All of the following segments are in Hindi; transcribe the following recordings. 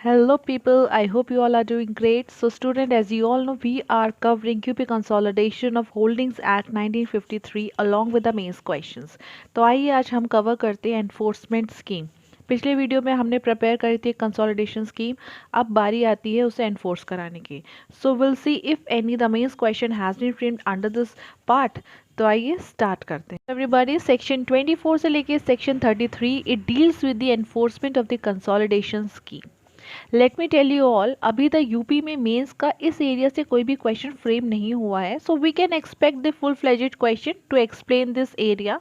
Hello people, I hope you all are doing great. So student, as you all know, we are covering QP Consolidation of Holdings Act 1953 along with the mains questions. तो आइए आज हम कवर करते हैं एनफोर्समेंट स्कीम। पिछले वीडियो में हमने प्रिपेयर करी थी कंसोलिडेशन स्कीम, अब बारी आती है उसे एनफोर्स कराने की। So will see if any the mains question has been framed under this part. तो आइए स्टार्ट करते हैं। एवरीबॉडी, सेक्शन 24 से लेके section 33 it deals with the enforcement of the consolidation scheme. Let me tell you all, अभी तक यूपी में मेंस का इस एरिया से कोई भी क्वेश्चन फ्रेम नहीं हुआ है, so we can expect the full fledged question to explain this area.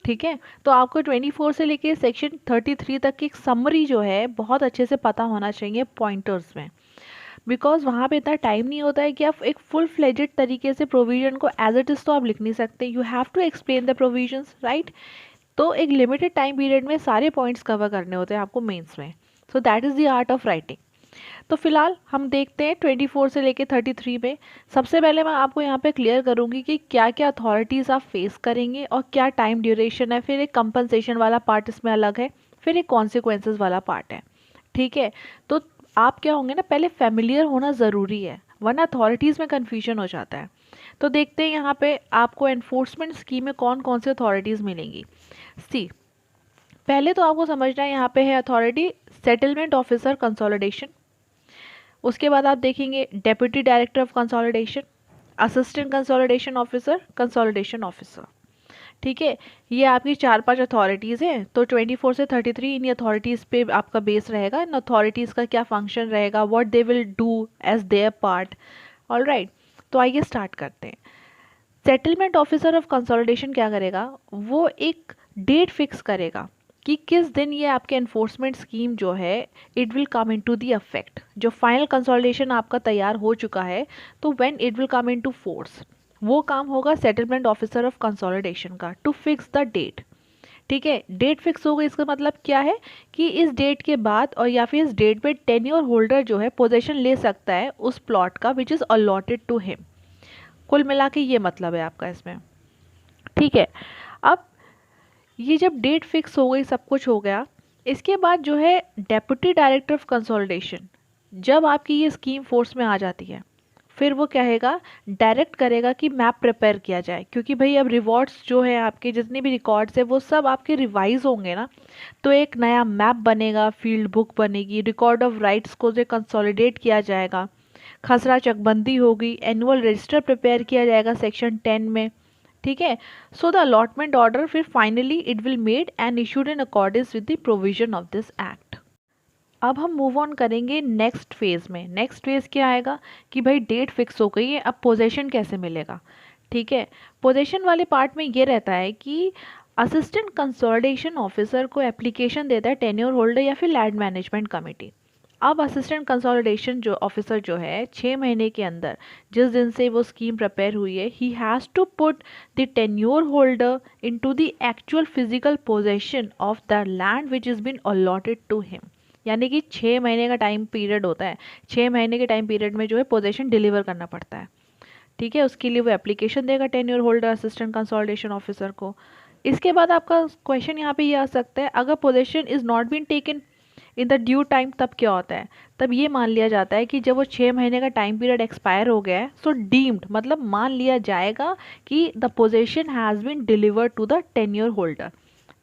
ठीक है, तो आपको 24 से लेके सेक्शन 33 तक की एक समरी जो है बहुत अच्छे से पता होना चाहिए पॉइंटर्स में, बिकॉज वहाँ पे इतना टाइम नहीं होता है कि आप एक फुल फ्लेजेड तरीके से प्रोविजन को एज इट इज़ तो आप लिख नहीं सकते, you have to explain the provisions, right. तो एक लिमिटेड टाइम पीरियड में सारे पॉइंट्स कवर करने होते हैं आपको मेंस में, so that is the art of writing. तो फिलहाल हम देखते हैं 24 से लेके 33 में। सबसे पहले मैं आपको यहाँ पे क्लियर करूँगी कि क्या क्या अथॉरिटीज़ आप फेस करेंगे और क्या टाइम ड्यूरेशन है, फिर एक कंपनसेशन वाला पार्ट इसमें अलग है, फिर एक कॉन्सिक्वेंसेस वाला पार्ट है। ठीक है, तो आप क्या होंगे ना, पहले फेमिलियर होना ज़रूरी है वरना अथॉरिटीज़ में कन्फ्यूजन हो जाता है। तो देखते हैं यहाँ पे आपको एनफोर्समेंट स्कीम में कौन कौन सी अथॉरिटीज़ मिलेंगी। सी, पहले तो आपको समझना है यहाँ पे है अथॉरिटी सेटलमेंट ऑफिसर कंसोलिडेशन। उसके बाद आप देखेंगे deputy director of consolidation, assistant consolidation officer, consolidation officer. ठीक है, ये आपकी 4-5 अथॉरिटीज़ हैं। तो 24 से 33 इन अथॉरिटीज़ पे आपका बेस रहेगा। इन अथॉरिटीज़ का क्या फंक्शन रहेगा, what they will do as their part. Alright, तो आइए स्टार्ट करते हैं। सेटलमेंट ऑफिसर ऑफ कंसोलिडेशन क्या करेगा, वो एक डेट फिक्स करेगा कि किस दिन ये आपके एनफोर्समेंट स्कीम जो है it will come into the effect. जो फाइनल कंसोलिडेशन आपका तैयार हो चुका है, तो when it will come into force, वो काम होगा सेटलमेंट ऑफिसर ऑफ कंसोलिडेशन का टू फिक्स द डेट। ठीक है, डेट फिक्स हो गई, इसका मतलब क्या है कि इस डेट के बाद और या फिर इस डेट पे टेन्योर होल्डर जो है पोजीशन ले सकता है उस प्लॉट का which is allotted to him. कुल मिला के ये मतलब है आपका इसमें। ठीक है, अब ये जब डेट फिक्स हो गई, सब कुछ हो गया, इसके बाद जो है डेप्यूटी डायरेक्टर ऑफ कंसोलिडेशन, जब आपकी ये स्कीम फोर्स में आ जाती है, फिर वो कहेगा, डायरेक्ट करेगा कि मैप प्रिपेयर किया जाए, क्योंकि भाई अब रिवॉर्ड्स जो है आपके जितने भी रिकॉर्ड्स है वो सब आपके रिवाइज होंगे ना। तो एक नया मैप बनेगा, फील्ड बुक बनेगी, रिकॉर्ड ऑफ राइट्स को जो कंसोलिडेट किया जाएगा, खसरा चकबंदी होगी, एनुअल रजिस्टर प्रिपेयर किया जाएगा सेक्शन 10 में। ठीक है, सो द अलॉटमेंट ऑर्डर फिर finally it will made and issued in accordance with the provision of this act. अब हम मूव ऑन करेंगे नेक्स्ट फेज में। नेक्स्ट फेज क्या आएगा कि भाई डेट फिक्स हो गई है, अब पोजेशन कैसे मिलेगा। ठीक है, पोजेशन वाले पार्ट में ये रहता है कि असिस्टेंट कंसोलिडेशन ऑफिसर को एप्लीकेशन देता है टेन्योर होल्डर या फिर लैंड मैनेजमेंट कमेटी। अब असिस्टेंट कंसोलिडेशन जो ऑफिसर जो है 6 महीने के अंदर जिस दिन से वो स्कीम प्रिपेयर हुई है, he has to put the tenure holder into the actual physical possession of the land which is been allotted to him. यानी कि 6 महीने का टाइम पीरियड होता है, 6 महीने के टाइम पीरियड में जो है पोजेशन डिलीवर करना पड़ता है। ठीक है, उसके लिए वो एप्लीकेशन देगा tenure holder assistant consolidation officer को। इसके बाद आपका क्वेश्चन यहाँ पे ये आ सकता है, अगर possession is not been taken in the due time, तब क्या होता है, तब ये मान लिया जाता है कि जब वो 6 महीने का टाइम पीरियड एक्सपायर हो गया है, सो डीम्ड मतलब मान लिया जाएगा कि the possession has been delivered to the tenure holder.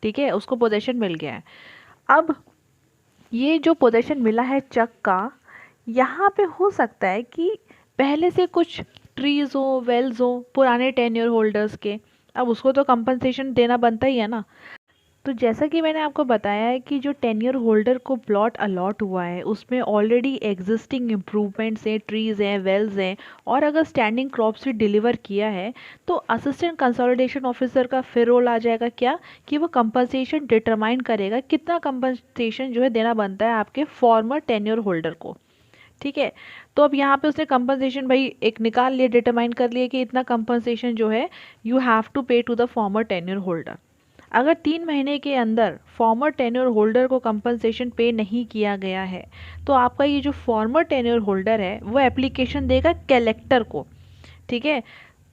ठीक है, उसको पोजेशन मिल गया है। अब ये जो पोजेशन मिला है चक का, यहाँ पे हो सकता है कि पहले से कुछ ट्रीज हो, वेल्स हो पुराने टेन्योर होल्डर्स के, अब उसको तो कंपनसेशन देना बनता ही है ना। तो जैसा कि मैंने आपको बताया है कि जो टेन्योर होल्डर को प्लॉट अलॉट हुआ है उसमें ऑलरेडी एग्जिस्टिंग इम्प्रूवमेंट्स हैं, ट्रीज़ हैं, वेल्स हैं, और अगर स्टैंडिंग क्रॉप्स भी डिलीवर किया है, तो असिस्टेंट कंसोलिडेशन ऑफिसर का फिर रोल आ जाएगा क्या कि वो कंपनसेशन डिटरमाइन करेगा कितना कंपनसेशन जो है देना बनता है आपके फॉर्मर टेन्योर होल्डर को। ठीक है, तो अब यहाँ पे उसने कंपनसेशन भाई एक निकाल लिया, डिटरमाइन कर लिया कि इतना कंपनसेशन जो है you have to pay to the former tenure holder. अगर 3 महीने के अंदर फॉर्मर टेन्योर होल्डर को कंपनसेशन पे नहीं किया गया है, तो आपका ये जो फॉर्मर टेन्योर होल्डर है वो एप्लीकेशन देगा कलेक्टर को। ठीक है,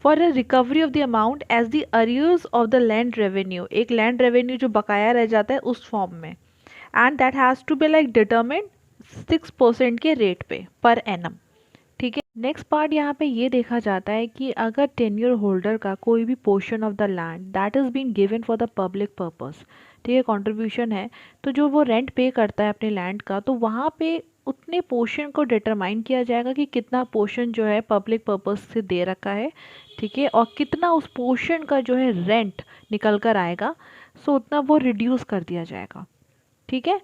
for a recovery of the amount as the arrears of the land revenue, एक लैंड रेवेन्यू जो बकाया रह जाता है उस फॉर्म में, and that has to be like determined 6% के रेट पे पर एनम। ठीक है, नेक्स्ट पार्ट यहाँ पे ये देखा जाता है कि अगर टेन्योर होल्डर का कोई भी portion of the land that is been given for the public purpose, ठीक है, कंट्रीब्यूशन है, तो जो वो रेंट पे करता है अपने लैंड का, तो वहाँ पे उतने पोर्शन को डिटरमाइन किया जाएगा कि कितना पोर्शन जो है पब्लिक पर्पस से दे रखा है, ठीक है, और कितना उस पोर्शन का जो है रेंट निकल कर आएगा, सो उतना वो रिड्यूस कर दिया जाएगा। ठीक है,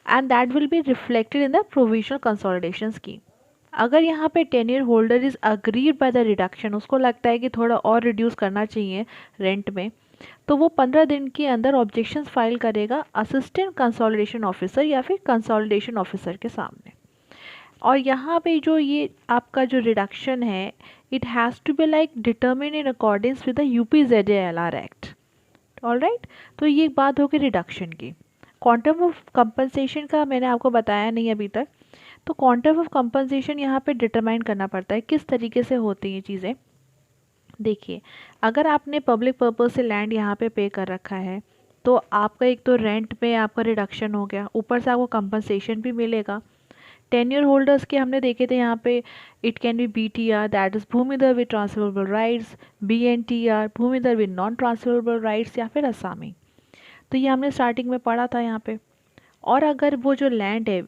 and that will be reflected in the provisional consolidation scheme. अगर यहाँ पे tenure holder is agreed by the reduction, उसको लगता है कि थोड़ा और रिड्यूस करना चाहिए रेंट में, तो वो 15 दिन के अंदर ऑब्जेक्शन फाइल करेगा असिस्टेंट कंसोलिडेशन ऑफिसर या फिर कंसोलिडेशन ऑफिसर के सामने। और यहाँ पे जो ये आपका जो रिडक्शन है, it has to be like determine in accordance with the UPZALR act. Alright, तो ये एक बात होगी रिडक्शन की। क्वांटम ऑफ कंपनसेशन का मैंने आपको बताया नहीं अभी तक, तो क्वांटम ऑफ कंपनसेशन यहाँ पे डिटरमाइन करना पड़ता है। किस तरीके से होती हैं चीज़ें, देखिए, अगर आपने पब्लिक पर्पस से लैंड यहाँ पे कर रखा है, तो आपका एक तो रेंट में आपका रिडक्शन हो गया, ऊपर से आपको कंपनसेशन भी मिलेगा। टेन्योर होल्डर्स के हमने देखे थे यहाँ पे, it can be BTR that is bhumidhar with transferable rights, BNTR bhumidhar with non transferable rights, या फिर असामी। तो ये हमने स्टार्टिंग में पढ़ा था यहाँ पे। और अगर वो जो लैंड है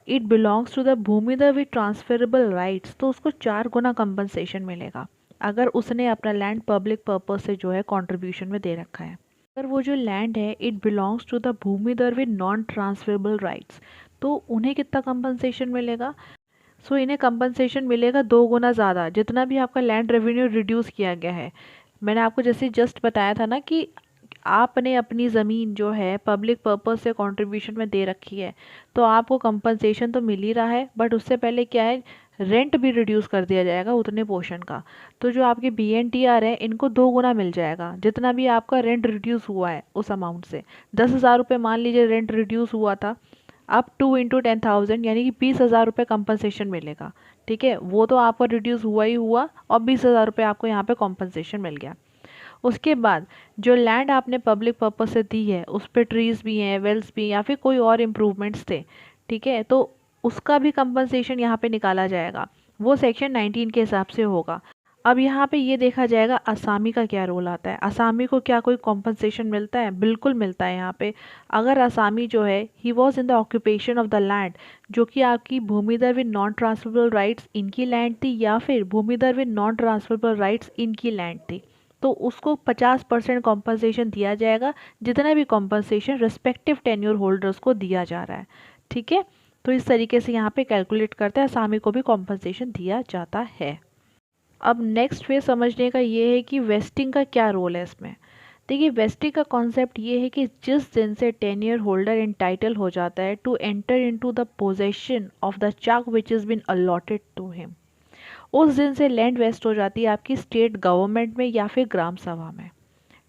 it belongs to the bhumidhar with transferable rights, तो उसको 4 गुना कंपनसेशन मिलेगा अगर उसने अपना लैंड पब्लिक पर्पस से जो है कंट्रीब्यूशन में दे रखा है। अगर वो जो लैंड है it belongs to the bhumidhar with non transferable rights, तो उन्हें कितना कंपनसेशन मिलेगा, सो इन्हें कंपनसेशन मिलेगा 2 गुना ज़्यादा, जितना भी आपका लैंड रेवेन्यू रिड्यूस किया गया है। मैंने आपको जैसे जस्ट बताया था ना कि आपने अपनी ज़मीन जो है पब्लिक पर्पस से कंट्रीब्यूशन में दे रखी है, तो आपको कंपनसेशन तो मिल ही रहा है, बट उससे पहले क्या है, रेंट भी रिड्यूस कर दिया जाएगा उतने पोर्शन का। तो जो आपके BNTR है इनको 2 गुना मिल जाएगा, जितना भी आपका रेंट रिड्यूस हुआ है उस अमाउंट से। 10,000 रुपये मान लीजिए रेंट रिड्यूस हुआ था, अब 2 इंटू 10,000 यानी कि 20,000 रुपये कंपनसेशन मिलेगा। ठीक है, वो तो आपका रिड्यूस हुआ ही हुआ, और 20,000 रुपये आपको यहाँ पे कंपनसेशन मिल गया। उसके बाद जो लैंड आपने पब्लिक पर्पस से दी है उस पर ट्रीज़ भी हैं, वेल्स भी, या फिर कोई और इम्प्रूवमेंट्स थे, ठीक है, तो उसका भी कंपनसेशन यहाँ पे निकाला जाएगा, वो सेक्शन 19 के हिसाब से होगा। अब यहाँ पे ये देखा जाएगा असामी का क्या रोल आता है। असामी को क्या कोई कॉम्पनसेशन मिलता है, बिल्कुल मिलता है यहाँ पे। अगर असामी जो है he was in the occupation of the land, जो कि आपकी भूमिधर विद नॉन ट्रांसफरेबल राइट्स इनकी लैंड थी, या फिर भूमिधर विद नॉन ट्रांसफरेबल राइट्स इनकी लैंड थी, तो उसको 50% कॉम्पनसेशन दिया जाएगा, जितना भी कॉम्पनसेशन रिस्पेक्टिव टेन्योर होल्डर्स को दिया जा रहा है। ठीक है, तो इस तरीके से यहाँ पे कैलकुलेट करते हैं, असामी को भी कॉम्पनसेशन दिया जाता है। अब नेक्स्ट फेज समझने का ये है कि वेस्टिंग का क्या रोल है इसमें। देखिए, वेस्टिंग का कॉन्सेप्ट ये है कि जिस दिन से टेन्योर होल्डर एंटाइटल हो जाता है to enter into the possession of the chak which is been allotted to him, उस दिन से लैंड वेस्ट हो जाती है आपकी स्टेट गवर्नमेंट में या फिर ग्राम सभा में।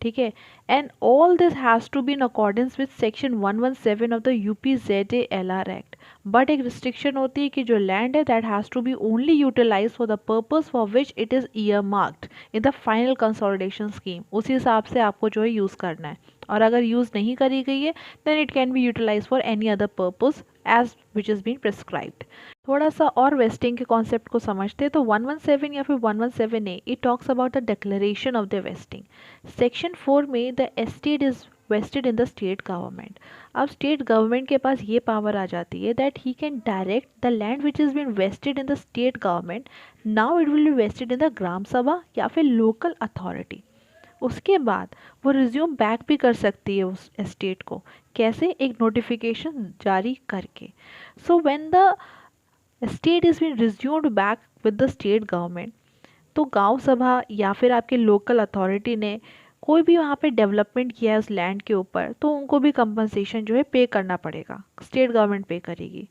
ठीक है, and all this has to be in accordance with section 117 of the UPZALR act. But एक रिस्ट्रिक्शन होती है कि जो लैंड है that has to be only utilise for the purpose for which it is earmarked in the final consolidation scheme. उसी हिसाब से आपको जो है यूज़ करना है, और अगर यूज़ नहीं करी गई है then it can be utilise for any other purpose as which is been prescribed. थोड़ा सा और वेस्टिंग के कॉन्सेप्ट को समझते हैं, तो 117 या फिर 117A it talks about the declaration of the vesting. Section 4 में the estate is vested in the state government. अब स्टेट गवर्नमेंट के पास ये पावर आ जाती है that he can direct the land which is been vested in the state government, now it will be vested in the Gram Sabha या फिर लोकल अथॉरिटी। उसके बाद वो रिज्यूम बैक भी कर सकती है उस एस्टेट को, कैसे, एक नोटिफिकेशन जारी करके। So when the state is been resumed back with the state government, तो गांव सभा या फिर आपके लोकल अथॉरिटी ने कोई भी वहाँ पे डेवलपमेंट किया है उस लैंड के ऊपर, तो उनको भी कंपनसेशन जो है पे करना पड़ेगा, स्टेट गवर्नमेंट पे करेगी।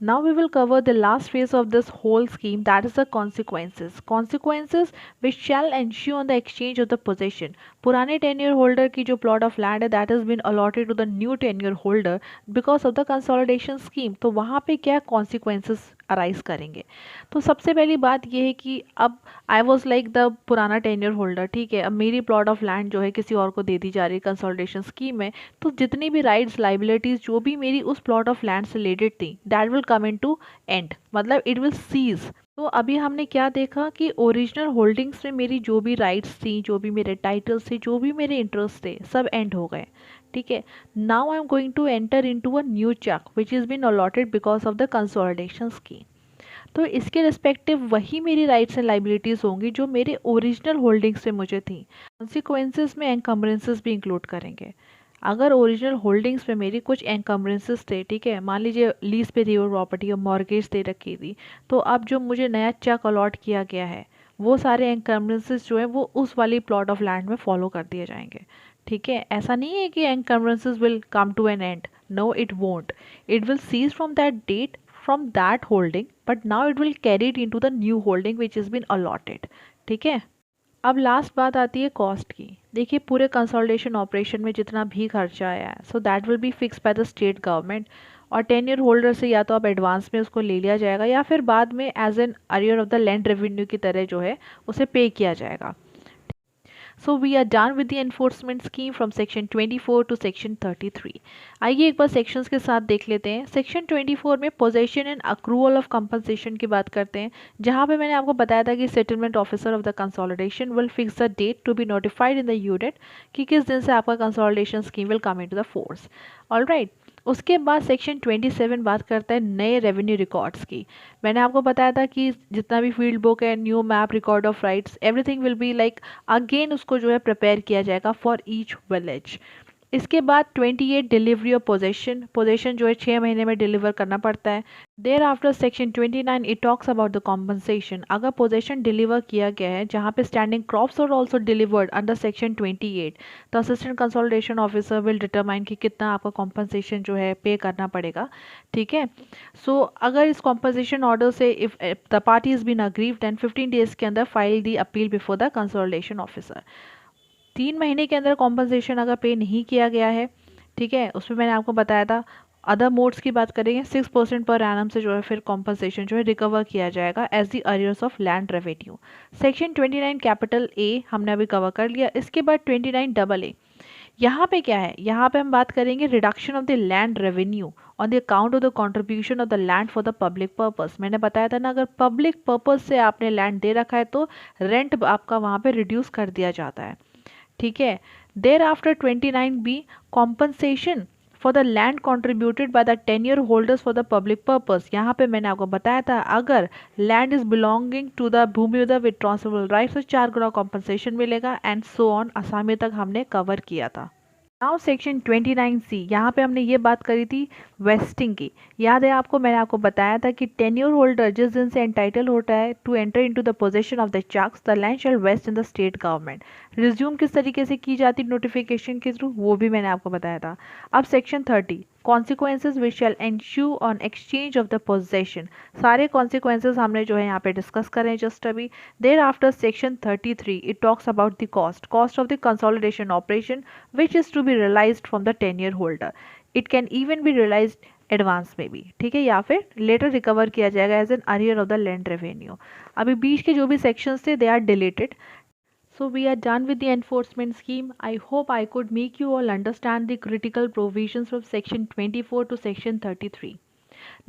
Now we will cover the last phase of this whole scheme, that is the consequences. Consequences which shall ensue on the exchange of the possession. पुराने tenure holder की जो plot of land है that has been allotted to the new tenure holder because of the consolidation scheme. तो वहाँ पे क्या consequences अराइज करेंगे। तो सबसे पहली बात ये है कि अब आई वॉज लाइक द पुराना टेन्योर होल्डर, ठीक है, अब मेरी प्लॉट ऑफ लैंड जो है किसी और को दे दी जा रही है कंसोलिडेशन स्कीम में, तो जितनी भी राइट्स लाइबिलिटीज जो भी मेरी उस प्लॉट ऑफ लैंड से रिलेटेड थी that will come in to end, मतलब इट विल सीज। तो अभी हमने क्या देखा कि ओरिजिनल होल्डिंग्स में मेरी जो भी राइट्स थी, जो भी मेरे टाइटल्स थे, जो भी मेरे इंटरेस्ट थे, सब एंड हो गए, ठीक है। Now I am going to enter into a new chak which is been allotted because of the consolidation scheme. तो इसके रिस्पेक्टिव वही मेरी राइट्स एंड लाइबिलिटीज़ होंगी जो मेरे ओरिजिनल होल्डिंग्स में मुझे थी। कॉन्सिक्वेंसेस में एनकम्बरेंसेस भी इंक्लूड करेंगे। अगर ओरिजिनल होल्डिंग्स में मेरी कुछ एनकम्बरेंसेस थे, ठीक है, मान लीजिए लीज पे थी वो प्रॉपर्टी और मॉर्गेज दे रखी थी, तो अब जो मुझे नया चेक अलॉट किया गया है वो सारे एनकम्बरेंसेस जो है वो उस वाली प्लॉट ऑफ लैंड में फॉलो कर दिए जाएंगे, ठीक है। ऐसा नहीं है कि encumbrances will come to an end, no it won't, it will cease from that date from that holding, but now it will carry it into the new holding which has been allotted, ठीक है। अब लास्ट बात आती है कॉस्ट की। देखिए पूरे कंसोलिडेशन ऑपरेशन में जितना भी खर्चा आया है so that will be fix by the state government, और 10 ईयर होल्डर से या तो अब एडवांस में उसको ले लिया जाएगा या फिर बाद में as an arrear of the land revenue की तरह जो है उसे पे किया जाएगा। So we are done with the enforcement scheme from section 24 to section 33. आइए एक बार sections के साथ देख लेते हैं। section 24 में possession and accrual of compensation की बात करते हैं, जहाँ पे मैंने आपको बताया था कि settlement officer of the consolidation will fix the date to be notified in the unit कि किस दिन से आपका consolidation scheme will come into the force. All right. उसके बाद सेक्शन 27 बात करता है नए रेवेन्यू रिकॉर्ड्स की। मैंने आपको बताया था कि जितना भी फील्ड बुक है, new map, record of rights, everything will be like again उसको जो है प्रिपेयर किया जाएगा फॉर ईच विलेज। इसके बाद 28 डिलीवरी ऑफ पोजेशन, पोजेशन जो है 6 महीने में डिलीवर करना पड़ता है। Thereafter section 29 it talks about the compensation. अगर पोजेशन डिलीवर किया गया है जहाँ पे स्टैंडिंग क्रॉप्स और ऑल्सो डिलीवर्ड अंडर सेक्शन 28, तो assistant consolidation officer will determine कि कितना आपका कॉम्पनसेशन जो है पे करना पड़ेगा, ठीक है। सो अगर इस कॉम्पनसेशन ऑर्डर से if the party is been aggrieved then 15 days के अंदर file the appeal before the consolidation officer. 3 महीने के अंदर कॉम्पनसेशन अगर पे नहीं किया गया है, ठीक है, उसमें मैंने आपको बताया था अदर मोड्स की बात करेंगे 6% पर एनम से जो है फिर कॉम्पनसेशन जो है रिकवर किया जाएगा as the arrears of land revenue. Section 29 capital A हमने अभी कवर कर लिया। इसके बाद 29 डबल ए, यहाँ पे क्या है, यहाँ पे हम बात करेंगे reduction of the land revenue on the account of the contribution of the land for the public purpose. मैंने बताया था ना, अगर पब्लिक पर्पस से आपने लैंड दे रखा है तो रेंट आपका वहाँ पे रिड्यूस कर दिया जाता है, ठीक है। Thereafter 29 B compensation for the land contributed by the tenure holders for the public purpose. यहाँ पे मैंने आपको बताया था अगर land is belonging to the bhumi with transferable rights तो 4 गुना कॉम्पनसेशन मिलेगा एंड सो ऑन। असामी तक हमने कवर किया था। नाउ सेक्शन 29C, यहाँ पे हमने ये बात करी थी वेस्टिंग की। याद है आपको, मैंने आपको बताया था कि टेन्योर होल्डर जिस दिन से एंटाइटल होता है to enter into the position of the chaks the land shall vest in the state government. Resume किस तरीके से की जाती नोटिफिकेशन के थ्रू, वो भी मैंने आपको बताया था। अब section 30 consequences which shall ensue on exchange of the possession. सारे कॉन्सिक्वेंसेज हमने जो है यहाँ पे डिस्कस करें जस्ट अभी। Thereafter section 33 it talks about the cost of the consolidation operation which is to be realized from the tenure holder. It can even be realized advance में भी, ठीक है, या फिर लेटर रिकवर किया जाएगा as an arrear of the land revenue. अभी बीच के जो भी सेक्शंस थे they are deleted. So we are done with the enforcement scheme. I hope I could make you all understand the critical provisions from section 24 to section 33.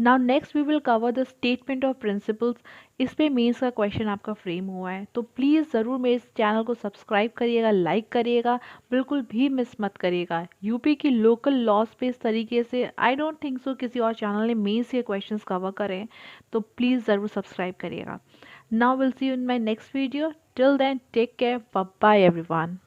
Now next we will cover the statement of principles. इस पे मेंस का क्वेश्चन आपका फ्रेम हुआ है, तो प्लीज़ ज़रूर मेरे इस चैनल को सब्सक्राइब करिएगा, लाइक करिएगा, बिल्कुल भी मिस मत करिएगा। यूपी की लोकल लॉज पे इस तरीके से आई डोंट थिंक सो किसी और चैनल ने मेंस के क्वेश्चंस कवर करें, तो प्लीज़ ज़रूर सब्सक्राइब करिएगा। Now will see you in my next video. Till then take care, bye everyone.